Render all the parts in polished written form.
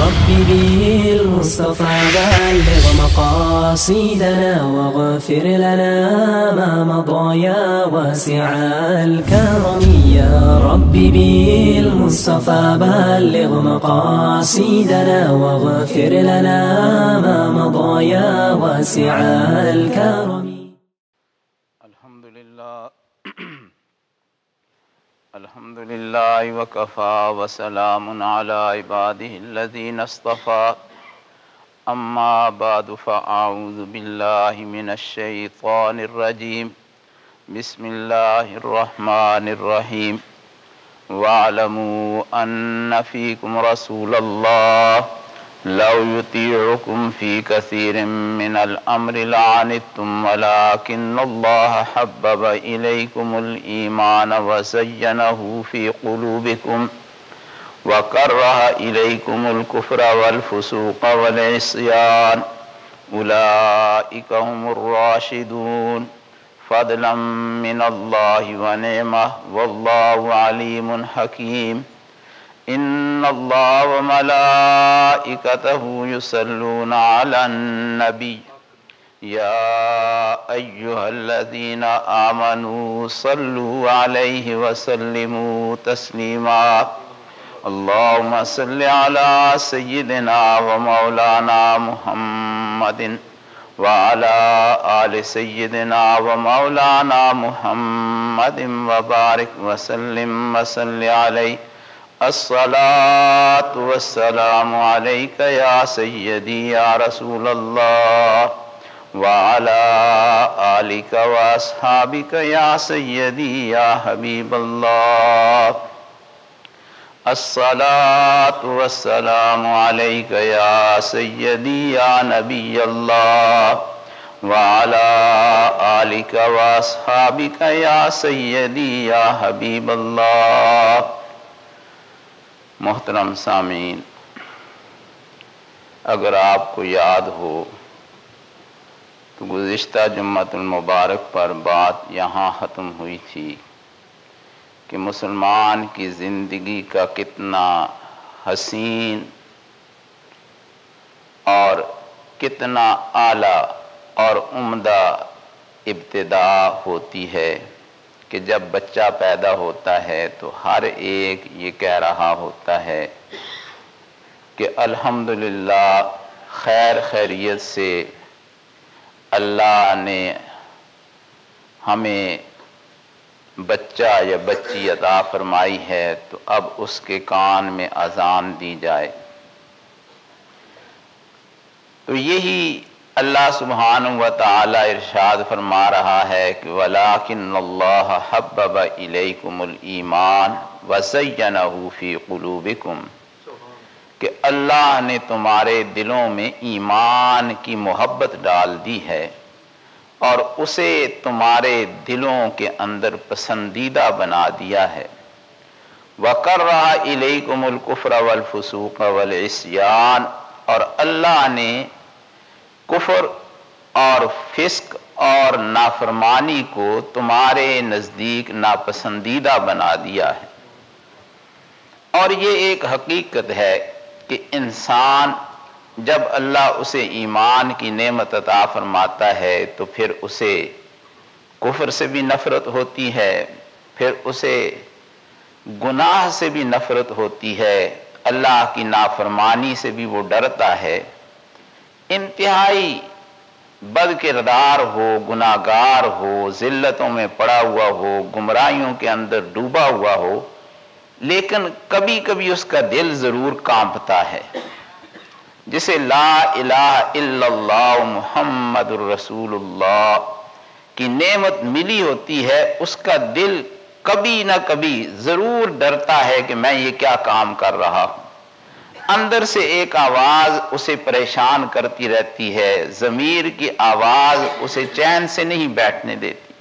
رب بالمصطفى بلغ مقاصدنا واغفر لنا ما مضى يا واسع الكرم يا رب بالمصطفى بلغ مقاصدنا واغفر لنا ما مضى يا واسع الكرم. الحمد لله وكفى وسلام على عباده الذين اصطفى أما بعد فأعوذ بالله من الشيطان الرجيم بسم الله الرحمن الرحيم واعلموا أن فيكم رسول الله لو يطيعكم في كثير من الأمر لعنتم ولكن الله حبب إليكم الإيمان وزينه في قلوبكم وكره إليكم الكفر والفسوق والعصيان أولئك هم الراشدون فضلا من الله ونعمة والله عليم حكيم. إن الله وملائكته يصلون على النبي يا أيها الذين آمنوا صلوا عليه وسلموا تسليما. اللهم صل على سيدنا ومولانا محمد وعلى آل سيدنا ومولانا محمد وبارك وسلم وصل عليه. الصلاة والسلام عليك يا سيدي يا رسول الله وعلى آلك وأصحابك يا سيدي يا حبيب الله. الصلاة والسلام عليك يا سيدي يا نبي الله وعلى آلك وأصحابك يا سيدي يا حبيب الله. محترم سامعین، اگر آپ کو یاد ہو تو گزشتہ جمعۃ المبارک پر بات یہاں ختم ہوئی تھی کہ مسلمان کی زندگی کا کتنا حسین اور کتنا اعلیٰ اور عمدہ ابتدا ہوتی ہے کہ جب بچہ پیدا ہوتا ہے تو ہر ایک یہ کہہ رہا ہوتا ہے کہ الحمدللہ خیر خیریت سے اللہ نے ہمیں بچہ یا بچی عطا فرمائی ہے تو اب اس کے کان میں اذان دی جائے. تو یہی اللہ سبحانہ و تعالی ارشاد فرما رہا ہے کہ وَلَٰكِنَّ اللَّهَ حَبَّبَ إِلَيْكُمُ الْإِيمَانَ وَزَيَّنَهُ فِي قُلُوبِكُمْ، کہ اللہ نے تمہارے دلوں میں ایمان کی محبت ڈال دی ہے اور اسے تمہارے دلوں کے اندر پسندیدہ بنا دیا ہے. وَكَرَّهَ إِلَيْكُمُ الْكُفْرَ وَالْفُسُوقَ وَالْعِصْيَانَ، اور اللہ نے کفر اور فسق اور نافرمانی کو تمہارے نزدیک ناپسندیدہ بنا دیا ہے. اور یہ ایک حقیقت ہے کہ انسان جب اللہ اسے ایمان کی نعمت عطا فرماتا ہے تو پھر اسے کفر سے بھی نفرت ہوتی ہے، پھر اسے گناہ سے بھی نفرت ہوتی ہے، اللہ کی نافرمانی سے بھی وہ ڈرتا ہے. انتہائی بد کردار ہو، گناہگار ہو، ذلتوں میں پڑا ہوا ہو، گمراہیوں کے اندر ڈوبا ہوا ہو، لیکن کبھی کبھی اس کا دل ضرور کانپتا ہے. جسے لا الہ الا اللہ محمد الرسول اللہ کی نعمت ملی ہوتی ہے، اس کا دل کبھی نہ کبھی ضرور ڈرتا ہے کہ میں یہ کیا کام کر رہا ہوں. اندر سے ایک آواز اسے پریشان کرتی رہتی ہے، ضمیر کی آواز اسے چین سے نہیں بیٹھنے دیتی.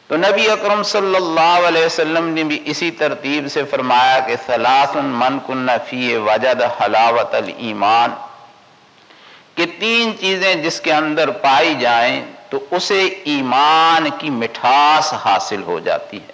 تو نبی اکرم صلی اللہ علیہ وسلم نے بھی اسی ترتیب سے فرمایا کہ ثلاث من کن فیہ وجد حلاوت الایمان، کہ تین چیزیں جس کے اندر پائی جائیں تو اسے ایمان کی مٹھاس حاصل ہو جاتی ہے.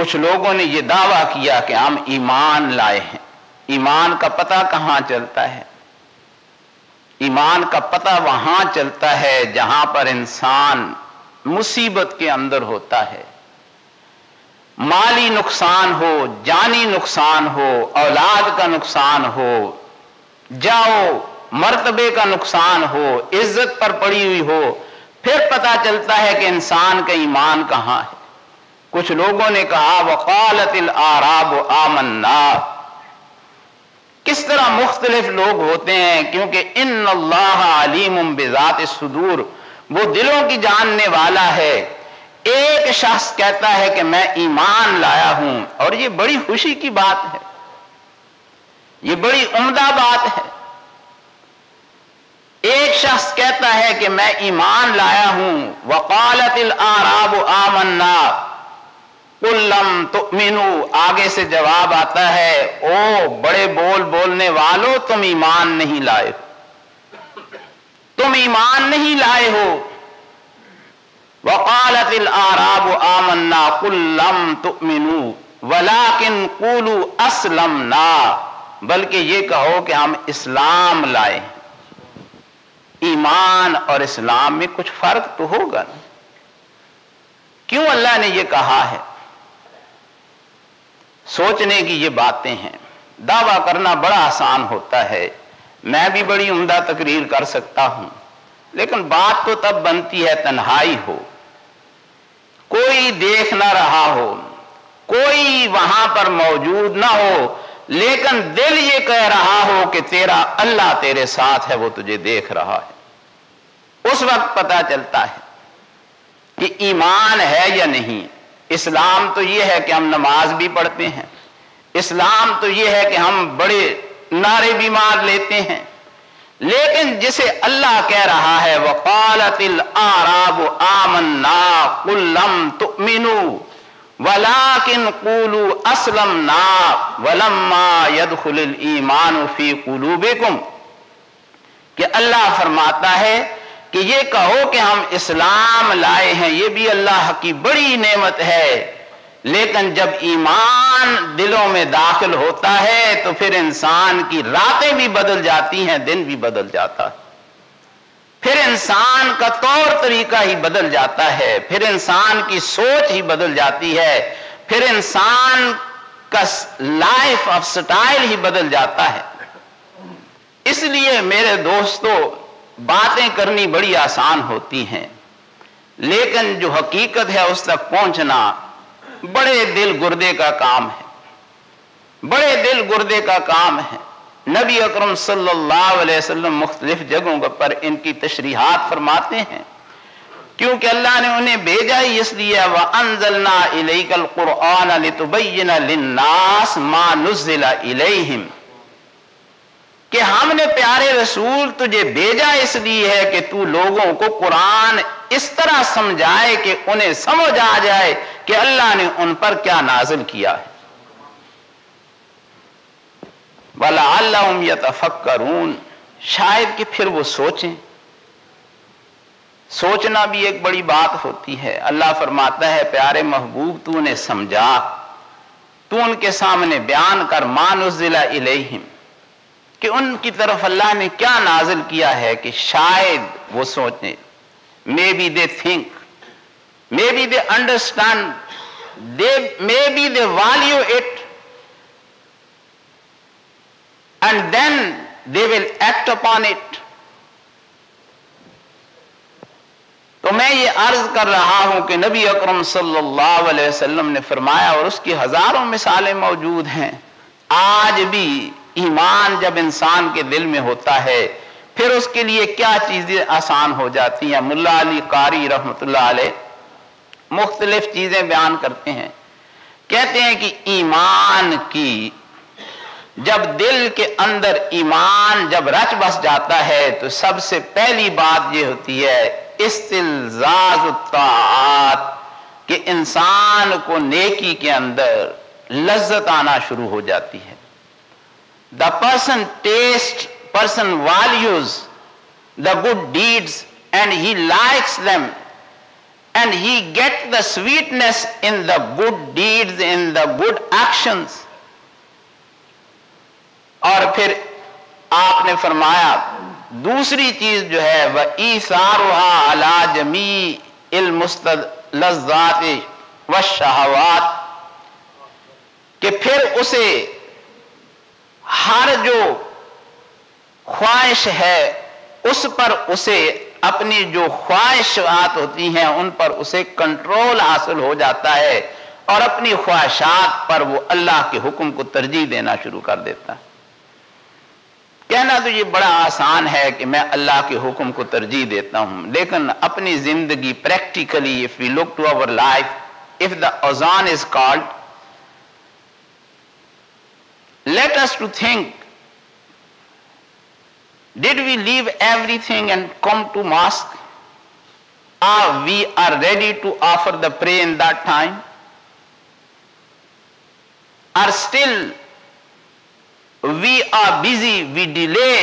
کچھ لوگوں نے یہ دعویٰ کیا کہ ہم ایمان لائے ہیں۔ ایمان کا پتہ کہاں چلتا ہے؟ ایمان کا پتہ وہاں چلتا ہے جہاں پر انسان مصیبت کے اندر ہوتا ہے، مالی نقصان ہو، جانی نقصان ہو، اولاد کا نقصان ہو، جاؤ مرتبے کا نقصان ہو، عزت پر پڑی ہوئی ہو، پھر پتہ چلتا ہے کہ انسان کا ایمان کہاں ہے۔ کچھ لوگوں نے کہا وقالت الاعراب آمنا۔ کس طرح مختلف لوگ ہوتے ہیں، کیونکہ ان اللہ علیم بذات الصدور، وہ دلوں کی جاننے والا ہے۔ ایک شخص کہتا ہے کہ میں ایمان لایا ہوں، اور یہ بڑی خوشی کی بات ہے، یہ بڑی عمدہ بات ہے۔ ایک شخص کہتا ہے کہ میں ایمان لایا ہوں، وقالت الاعراب آمنا قل لم تؤمنوا، آگے سے جواب آتا ہے او بڑے بول بولنے والو، تم ایمان نہیں لائے ہو، تم ایمان نہیں لائے ہو۔ وقالت الاعراب آمنا قل لم تؤمنوا ولكن قولوا اسلمنا، بلکہ یہ کہو کہ ہم اسلام لائے ہیں۔ ایمان اور اسلام میں کچھ فرق تو ہوگا نا؟ کیوں اللہ نے یہ کہا ہے؟ سوچنے کی یہ باتیں ہیں۔ دعویٰ کرنا بڑا آسان ہوتا ہے، میں بھی بڑی عمدہ تقریر کر سکتا ہوں، لیکن بات تو تب بنتی ہے تنہائی ہو، کوئی دیکھ نہ رہا ہو، کوئی وہاں پر موجود نہ ہو، لیکن دل یہ کہہ رہا ہو کہ تیرا اللہ تیرے ساتھ ہے، وہ تجھے دیکھ رہا ہے۔ اس وقت پتہ چلتا ہے کہ ایمان ہے یا نہیں۔ اسلام تو یہ ہے کہ ہم نماز بھی پڑھتے ہیں، اسلام تو یہ ہے کہ ہم بڑے نعرے بھی مار لیتے ہیں، لیکن جسے اللہ کہہ رہا ہے وقالت الاعراب آمنا قل لم تؤمنوا ولكن قولوا اسلمنا ولما يدخل الايمان في قلوبكم، کہ اللہ فرماتا ہے کہ یہ کہو کہ ہم اسلام لائے ہیں، یہ بھی اللہ کی بڑی نعمت ہے، لیکن جب ایمان دلوں میں داخل ہوتا ہے تو پھر انسان کی راتیں بھی بدل جاتی ہیں، دن بھی بدل جاتا ہے، پھر انسان کا طور طریقہ ہی بدل جاتا ہے، پھر انسان کی سوچ ہی بدل جاتی ہے، پھر انسان کا لائف آف سٹائل ہی بدل جاتا ہے۔ اس لیے میرے دوستو، باتیں کرنی بڑی آسان ہوتی ہیں، لیکن جو حقیقت ہے اس تک پہنچنا بڑے دل گردے کا کام ہے، بڑے دل گردے کا کام ہے۔ نبی اکرم صلی اللہ علیہ وسلم مختلف جگہوں پر ان کی تشریحات فرماتے ہیں، کیونکہ اللہ نے انہیں بھیجا ہی اس لیے وَأَنزَلْنَا إِلَيْكَ الْقُرْآنَ لِتُبَيِّنَ لِلنَّاسِ مَا نُزِّلَ إِلَيْهِمْ، کہ ہم نے پیارے رسول تجھے بھیجا اس لیے ہے کہ تو لوگوں کو قرآن اس طرح سمجھائے کہ انہیں سمجھ آ جائے کہ اللہ نے ان پر کیا نازل کیا ہے۔ وَلَعَلَّهُمْ يَتَفَكَّرُونَ، شاید کہ پھر وہ سوچیں۔ سوچنا بھی ایک بڑی بات ہوتی ہے۔ اللہ فرماتا ہے پیارے محبوب تو انہیں سمجھا، تو ان کے سامنے بیان کر مَا نُزِّلَ إِلَيْهِمْ، کہ ان کی طرف اللہ نے کیا نازل کیا ہے، کہ شاید وہ سوچیں۔ Maybe they think, maybe they understand, maybe they value it, and then they will act upon it۔ تو میں یہ عرض کر رہا ہوں کہ نبی اکرم صلی اللہ علیہ وسلم نے فرمایا، اور اس کی ہزاروں مثالیں موجود ہیں۔ آج بھی ایمان جب انسان کے دل میں ہوتا ہے پھر اس کے لیے کیا چیزیں آسان ہو جاتی ہیں۔ ملا علی قاری رحمۃ اللہ علیہ مختلف چیزیں بیان کرتے ہیں، کہتے ہیں کہ ایمان کی جب دل کے اندر ایمان جب رچ بس جاتا ہے تو سب سے پہلی بات یہ ہوتی ہے استلذاذ الطاعات، کہ انسان کو نیکی کے اندر لذت آنا شروع ہو جاتی ہے۔ The person values the good deeds and he likes them and he gets the sweetness in the good deeds, in the good actions. اور پھر آپ نے فرمایا دوسری چیز جو ہے وَإِيثَارُهَا عَلَى جَمِيعِ الْمُسْتَلَذَّاتِ وَالشَّهَوَاتِ، کہ پھر اسے ہر جو خواہش ہے اس پر اسے اپنی جو خواہشات ہوتی ہیں ان پر اسے کنٹرول حاصل ہو جاتا ہے اور اپنی خواہشات پر وہ اللہ کے حکم کو ترجیح دینا شروع کر دیتا ہے۔ کہنا تو یہ بڑا آسان ہے کہ میں اللہ کے حکم کو ترجیح دیتا ہوں، لیکن اپنی زندگی practically if we look to our life, if the azan is called, let us to think, did we leave everything and come to mosque, or we are ready to offer the prayer in that time, or still we are busy, we delay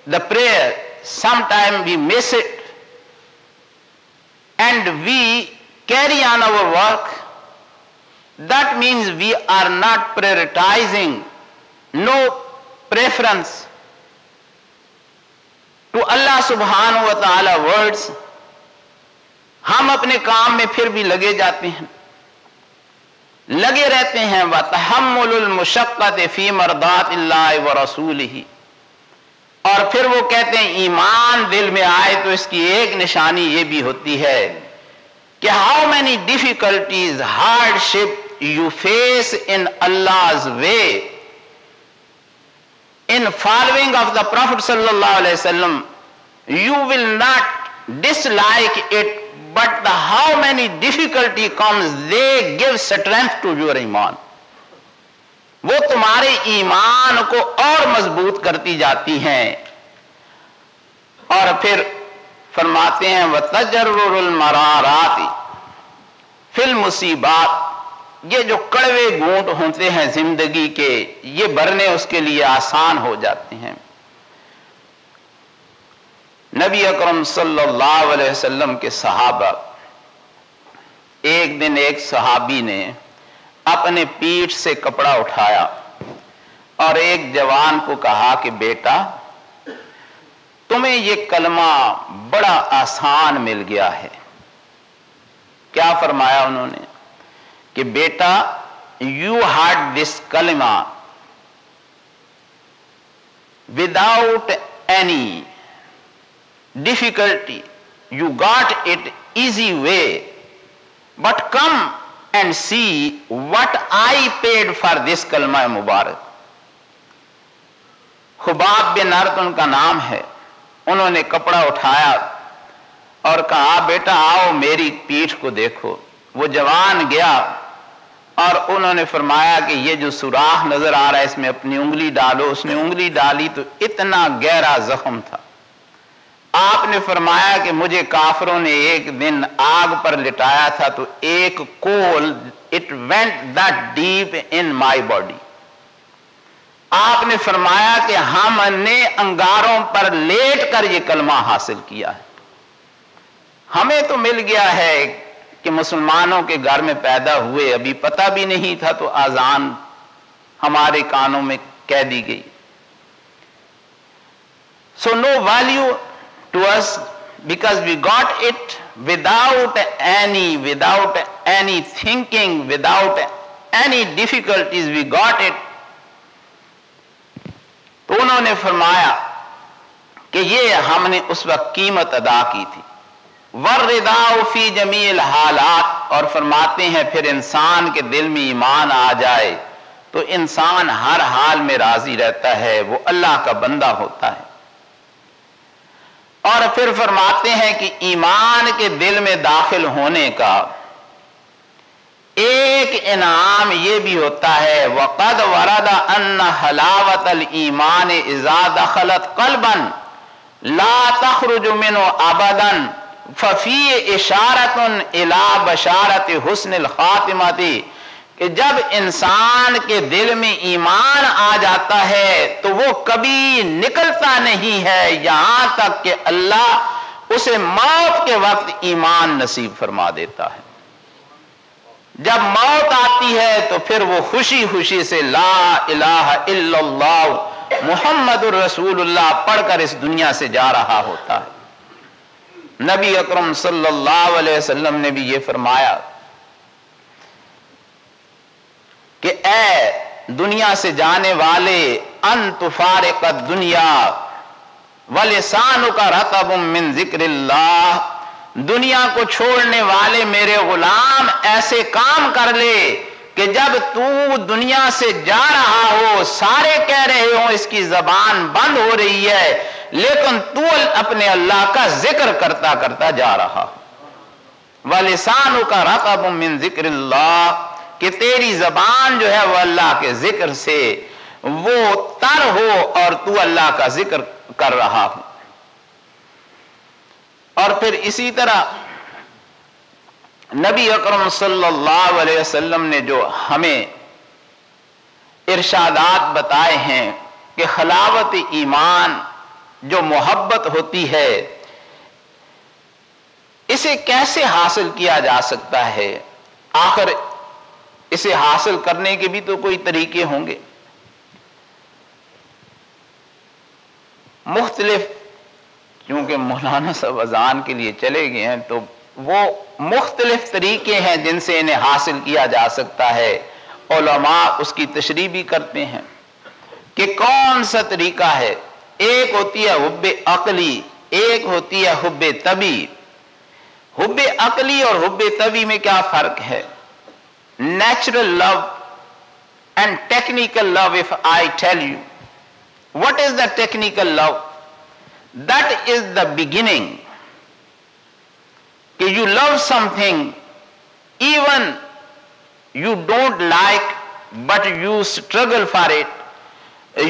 the prayer, sometime we miss it, and we carry on our work. That means we are not prioritizing, no preference to Allah subhanahu wa ta'ala words. ہم اپنے کام میں پھر بھی لگے جاتے ہیں، لگے رہتے ہیں وَتَحَمُّلُ الْمُشَقَّةِ فِي مَرْضَاتِ اللَّهِ وَرَسُولِهِ، اور پھر وہ کہتے ہیں ایمان دل میں آئے تو اس کی ایک نشانی یہ بھی ہوتی ہے کہ how many difficulties, hardship you face in Allah's way, in following of the Prophet sallallahu alaihi wasallam, you will not dislike it, but how many difficulty comes, they give strength to your iman. وہ تمہارے ایمان کو اور مضبوط کرتی جاتی ہیں۔ اور پھر فرماتے ہیں وَتَجَرُّرُ الْمَرَارَاتِ فِي الْمُصِيبَاتِ، یہ جو کڑوے گھونٹ ہوتے ہیں زندگی کے، یہ بھرنے اس کے لیے آسان ہو جاتے ہیں۔ نبی اکرم صلی اللہ علیہ وسلم کے صحابہ، ایک دن ایک صحابی نے اپنے پیٹھ سے کپڑا اٹھایا اور ایک جوان کو کہا کہ بیٹا تمہیں یہ کلمہ بڑا آسان مل گیا ہے۔ کیا فرمایا انہوں نے کہ بیٹا you heard this kalima without any difficulty, you got it easy way, but come and see what I paid for this kalma mubarak. Khabbab بن ارت ان کا نام ہے، انہوں نے کپڑا اٹھایا اور کہا بیٹا آؤ میری پیٹھ کو دیکھو۔ وہ جوان گیا اور انہوں نے فرمایا کہ یہ جو سوراخ نظر آ رہا ہے اس میں اپنی انگلی ڈالو۔ اس نے انگلی ڈالی تو اتنا گہرا زخم تھا۔ آپ نے فرمایا کہ مجھے کافروں نے ایک دن آگ پر لٹایا تھا تو ایک کول it went that deep in my body. آپ نے فرمایا کہ ہم نے انگاروں پر لیٹ کر یہ کلمہ حاصل کیا ہے۔ ہمیں تو مل گیا ہے کہ مسلمانوں کے گھر میں پیدا ہوئے، ابھی پتہ بھی نہیں تھا تو اذان ہمارے کانوں میں کہہ دی گئی۔ So no value to us because we got it without any thinking, without any difficulties, we got it. تو انہوں نے فرمایا کہ یہ ہم نے اس وقت قیمت ادا کی تھی۔ وَالرِّضَاءُ فِي جَمِيعِ الْحَالَاتِ، اور فرماتے ہیں پھر انسان کے دل میں ایمان آ جائے تو انسان ہر حال میں راضی رہتا ہے، وہ اللہ کا بندہ ہوتا ہے۔ اور پھر فرماتے ہیں کہ ایمان کے دل میں داخل ہونے کا ایک انعام یہ بھی ہوتا ہے وَقَدْ وَرَدَ أَنَّ حَلَاوَةَ الْإِيمَانِ إِذَا دَخَلَتْ قَلْبًا لَا تَخْرُجُ مِنْهُ أَبَدًا فَفِي إِشَارَةٌ إِلَى بَشَارَةِ حُسْنِ الْخَاتِمَةِ، کہ جب انسان کے دل میں ایمان آ جاتا ہے تو وہ کبھی نکلتا نہیں ہے یہاں تک کہ اللہ اسے موت کے وقت ایمان نصیب فرما دیتا ہے۔ جب موت آتی ہے تو پھر وہ خوشی خوشی سے لا الہ الا اللہ محمد الرسول اللہ پڑھ کر اس دنیا سے جا رہا ہوتا ہے۔ نبی اکرم صلی اللہ علیہ وسلم نے بھی یہ فرمایا کہ اے دنیا سے جانے والے، ان تفارق الدنیا وَلِسَانُكَ رَطَبٌ مِّن ذِكْرِ اللَّهِ، دنیا کو چھوڑنے والے میرے غلام ایسے کام کر لے کہ جب تو دنیا سے جا رہا ہو سارے کہہ رہے ہوں اس کی زبان بند ہو رہی ہے، لیکن تو اپنے اللہ کا ذکر کرتا کرتا جا رہا ہو۔ وَلِسَانُكَ رَطَبٌ مِّن ذِكْرِ اللَّهِ، کہ تیری زبان جو ہے وہ اللہ کے ذکر سے وہ تر ہو اور تو اللہ کا ذکر کر رہا ہوں۔ اور پھر اسی طرح نبی اکرم صلی اللہ علیہ وسلم نے جو ہمیں ارشادات بتائے ہیں کہ حلاوت ایمان جو محبت ہوتی ہے اسے کیسے حاصل کیا جا سکتا ہے، آخر اسے حاصل کرنے کے بھی تو کوئی طریقے ہوں گے۔ مختلف، کیونکہ مولانا صاحب اذان کے لیے چلے گئے ہیں تو وہ مختلف طریقے ہیں جن سے انہیں حاصل کیا جا سکتا ہے۔ علماء اس کی تشریح بھی کرتے ہیں کہ کون سا طریقہ ہے۔ ایک ہوتی ہے حب عقلی، ایک ہوتی ہے حب طبی۔ حب عقلی اور حب طبی میں کیا فرق ہے؟ Natural love and technical love, if I tell you, what is the technical love? That is the beginning. That you love something, even you don't like, but you struggle for it.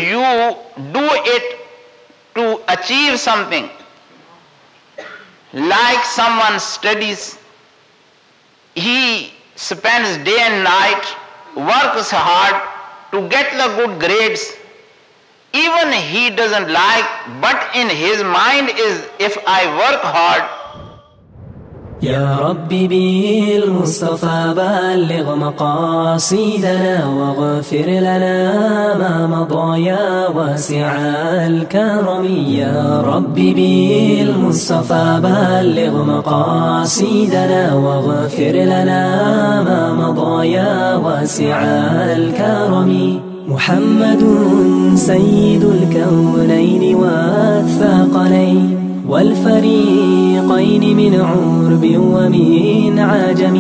You do it to achieve something. Like someone studies, he spends day and night, works hard to get the good grades. Even he doesn't like, but in his mind is, if I work hard. يا ربي بالمصطفى بلغ مقاصدنا واغفر لنا ما مضى يا واسع الكرم. يا ربي بالمصطفى بلغ مقاصدنا واغفر لنا ما مضى يا واسع الكرم. محمد سيد الكونين والثقلين والفريقين من عرب ومن عجم.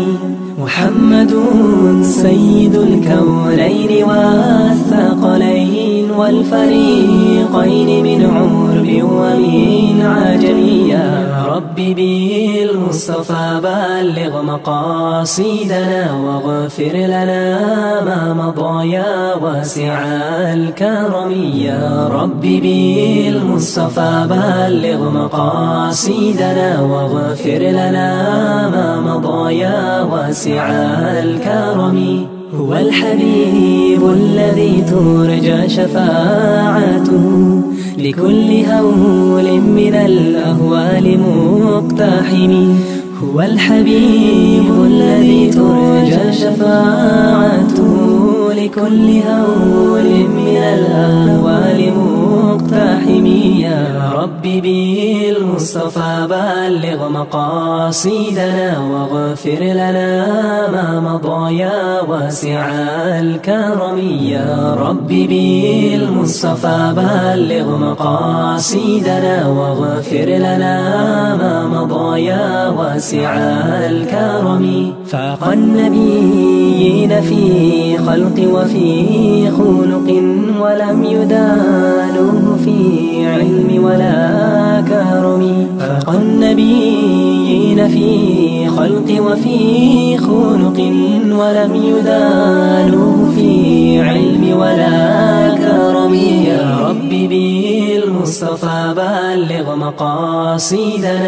محمد سيد الكونين والثقلين والفريقين من عرب ومن عجم. يا ربي بالمصطفى بلغ مقاصدنا واغفر لنا ما مضى يا واسع الكرم. يا ربي بالمصطفى بلغ مقاصدنا واغفر لنا ما مضى يا واسع الكرم. هو الحبيب الذي ترجى شفاعته لكل هول من الأهوال مقتحم. هو الحبيب الذي ترجى شفاعته لكل هول من الأهوال مقتحم. يا ربي بالمصطفى بلغ مقاصدنا واغفر لنا ما مضى يا واسع الكرم. يا ربي بالمصطفى بلغ مقاصدنا واغفر لنا ما مضى يا واسع الكرم. فاق النبيين في خلق وفي خلق ولم يدانوه في علم ولا كرم. فاق النبيين في خلق وفي خلق ولم يدانوه في علم ولا كرم. يا ربي بالمصطفى بلغ مقاصدنا